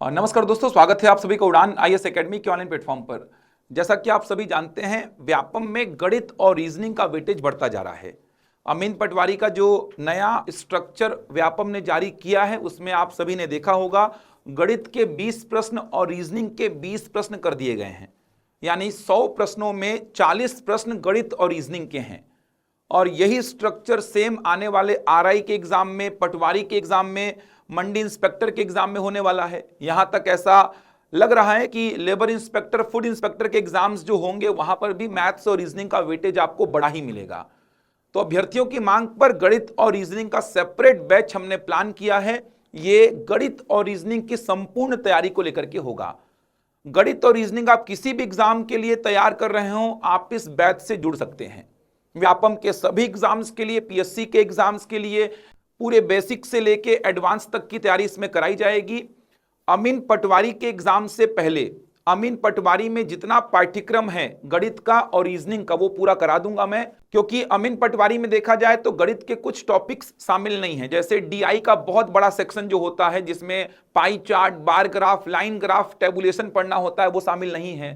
और नमस्कार दोस्तों, स्वागत है आप सभी का उड़ान आईएएस एकेडमी के ऑनलाइन प्लेटफॉर्म पर। जैसा कि आप सभी जानते हैं, व्यापम में गणित और रीजनिंग का वेटेज बढ़ता जा रहा है। अमीन पटवारी का जो नया स्ट्रक्चर व्यापम ने जारी किया है, उसमें आप सभी ने देखा होगा गणित के 20 प्रश्न और रीजनिंग के 20 प्रश्न कर दिए गए हैं। यानी 100 प्रश्नों में 40 प्रश्न गणित और रीजनिंग के हैं। और यही स्ट्रक्चर सेम आने वाले आरआई के एग्जाम में, पटवारी के एग्जाम में, मंडी इंस्पेक्टर के एग्जाम में होने वाला है। यहां तक ऐसा लग रहा है कि लेबर इंस्पेक्टर, फूड इंस्पेक्टर के एग्जाम्स जो होंगे वहां पर भी मैथ्स और रीजनिंग का वेटेज आपको बड़ा ही मिलेगा। तो अभ्यर्थियों की मांग पर गणित और रीजनिंग का सेपरेट बैच हमने प्लान किया है। ये गणित और रीजनिंग की संपूर्ण तैयारी को लेकर के होगा। गणित और रीजनिंग आप किसी भी एग्जाम के लिए तैयार कर रहे हो, आप इस बैच से जुड़ सकते हैं। व्यापम के सभी एग्जाम्स के लिए, पीएससी के एग्जाम्स के लिए पूरे बेसिक से लेके एडवांस तक की तैयारी इसमें कराई जाएगी। अमीन पटवारी के एग्जाम से पहले अमीन पटवारी में जितना पाठ्यक्रम है गणित का और रीजनिंग का, वो पूरा करा दूंगा मैं। क्योंकि अमीन पटवारी में देखा जाए तो गणित के कुछ टॉपिक्स शामिल नहीं है। जैसे डीआई का बहुत बड़ा सेक्शन जो होता है, जिसमें pie chart, bar graph, line graph, tabulation पढ़ना होता है, वो शामिल नहीं है।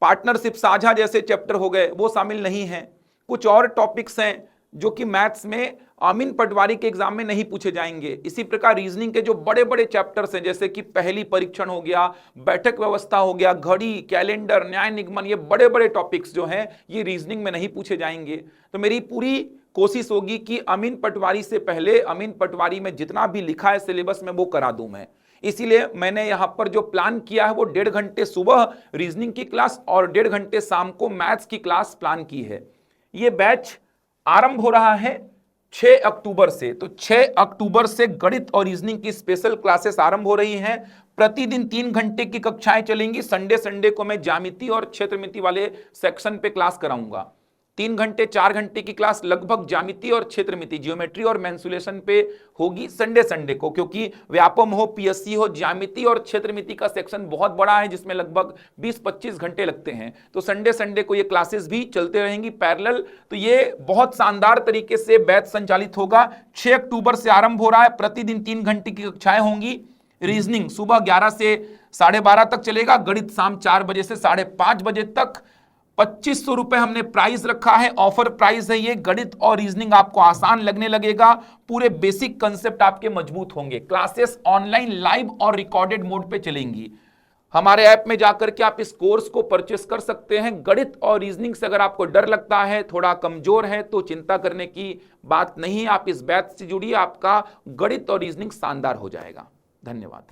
पार्टनरशिप, साझा जैसे चैप्टर हो गए, वो शामिल नहीं है। कुछ और टॉपिक्स हैं जो कि मैथ्स में अमीन पटवारी के एग्जाम में नहीं पूछे जाएंगे। इसी प्रकार रीजनिंग के जो बड़े बड़े चैप्टर्स हैं, जैसे कि पहली परीक्षण हो गया, बैठक व्यवस्था हो गया, घड़ी, कैलेंडर, न्याय निगमन, ये बड़े बड़े टॉपिक्स जो हैं ये रीजनिंग में नहीं पूछे जाएंगे। तो मेरी पूरी कोशिश होगी कि अमीन पटवारी से पहले अमीन पटवारी में जितना भी लिखा है सिलेबस में वो करा दूं मैं। इसीलिए मैंने यहां पर जो प्लान किया है वो 1.5 घंटे सुबह रीजनिंग की क्लास और 1.5 घंटे शाम को मैथ्स की क्लास प्लान की है। ये बैच आरंभ हो रहा है 6 अक्टूबर से। तो 6 अक्टूबर से गणित और रीजनिंग की स्पेशल क्लासेस आरंभ हो रही हैं। प्रतिदिन 3 घंटे की कक्षाएं चलेंगी। संडे को मैं ज्यामिति और क्षेत्रमिति वाले सेक्शन पे क्लास कराऊंगा। 3 घंटे 4 घंटे की क्लास लगभग ज्यामिति और क्षेत्रमिति, जियोमेट्री और मेंसुलेशन पे होगी संडे को। क्योंकि व्यापम हो, पीएससी हो, ज्यामिति और क्षेत्रमिति का सेक्शन बहुत बड़ा है, जिसमें लगभग 20-25 घंटे लगते हैं। तो संडे को ये क्लासेस भी चलते रहेंगी पैरेलल। तो ये बहुत शानदार तरीके से बैच संचालित होगा। 6 अक्टूबर से आरंभ हो रहा है। प्रतिदिन 3 घंटे की कक्षाएं होंगी। रीजनिंग सुबह 11 से 12:30 तक चलेगा। गणित शाम 4 बजे से 5:30 बजे तक। 2500 रुपए हमने प्राइस रखा है, ऑफर प्राइस है ये। गणित और रीजनिंग आपको आसान लगने लगेगा। पूरे बेसिक कंसेप्ट आपके मजबूत होंगे। क्लासेस ऑनलाइन, लाइव और रिकॉर्डेड मोड पे चलेंगी। हमारे ऐप में जाकर के आप इस कोर्स को परचेस कर सकते हैं। गणित और रीजनिंग से अगर आपको डर लगता है, थोड़ा कमजोर है, तो चिंता करने की बात नहीं। आप इस बैच से जुड़िए, आपका गणित और रीजनिंग शानदार हो जाएगा। धन्यवाद।